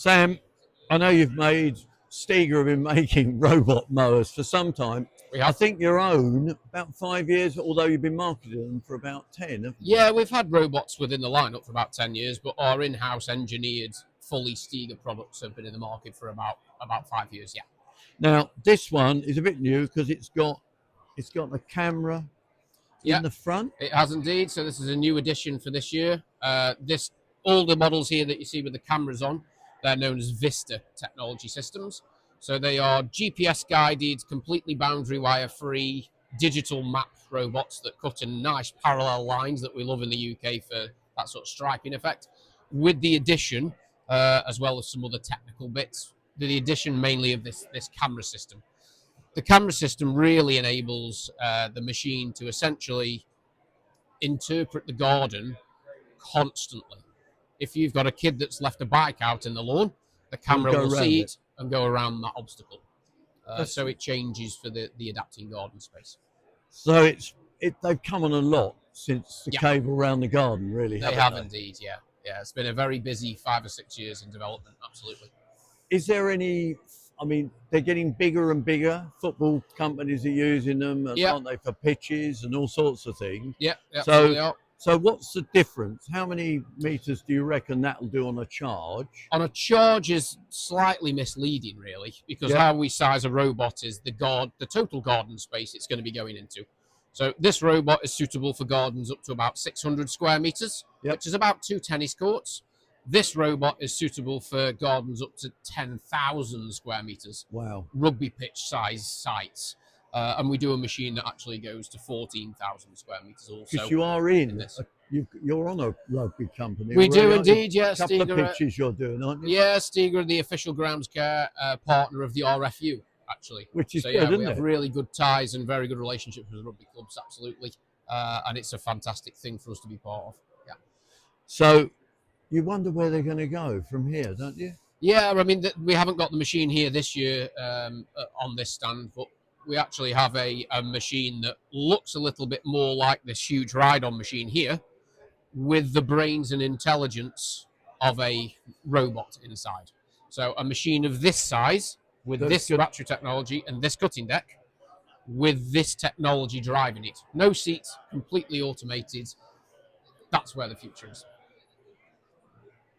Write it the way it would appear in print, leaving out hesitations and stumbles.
Sam, I know you've made Stiga have been making robot mowers for some time. We I have. think your own about 5 years, although you've been marketing them for about 10, haven't you? Yeah, we've had robots within the lineup for about 10 years, but our in-house engineered fully Stiga products have been in the market for about 5 years, yeah. Now this one is a bit new because it's got a camera Yeah, in the front. it has indeed. So this is a new addition for this year. This all the models here that you see with the cameras on, they're known as Vista technology systems. So they are GPS guided, completely boundary wire free, digital map robots that cut in nice parallel lines that we love in the UK for that sort of striping effect. With the addition, as well as some other technical bits, the addition mainly of this camera system. The camera system really enables the machine to essentially interpret the garden constantly. If you've got a kid that's left a bike out in the lawn, the It'll camera go will around see it. it and go around that obstacle. That's, So it changes for the adapting garden space. so they've come on a lot since the Yeah, cable around the garden, really, they haven't have they? indeed. Yeah, yeah. It's been a very busy 5 or 6 years in development. Absolutely. Is there any? I mean, they're getting bigger and bigger. Football companies are using them, and Yeah, aren't they, for pitches and all sorts of things? yeah, they So, absolutely are. so what's the difference? How many meters do you reckon that'll do on a charge? On a charge is slightly misleading, really, because Yeah, how we size a robot is the total garden space it's going to be going into. So this robot is suitable for gardens up to about 600 square meters, yep. which is about 2 tennis courts. This robot is suitable for gardens up to 10,000 square meters, Wow. rugby pitch size sites. And we do a machine that actually goes to 14,000 square meters also Because you are in in, this. you're on a rugby company We do already, aren't you? indeed, yeah, A couple of Stiga. pitches you're doing, aren't you? Yeah, Stiga are the official grounds care partner of the RFU, actually. Which is So good, yeah, we isn't have it? really good ties and very good relationships with rugby clubs, absolutely. And it's a fantastic thing for us to be part of. Yeah. So you wonder where they're going to go from here, don't you? Yeah, I mean, we haven't got the machine here this year on this stand, but we actually have a machine that looks a little bit more like this huge ride-on machine here, with the brains and intelligence of a robot inside. So a machine of this size with That's this good. battery technology and this cutting deck with this technology driving it. No seats, completely automated. That's where the future is.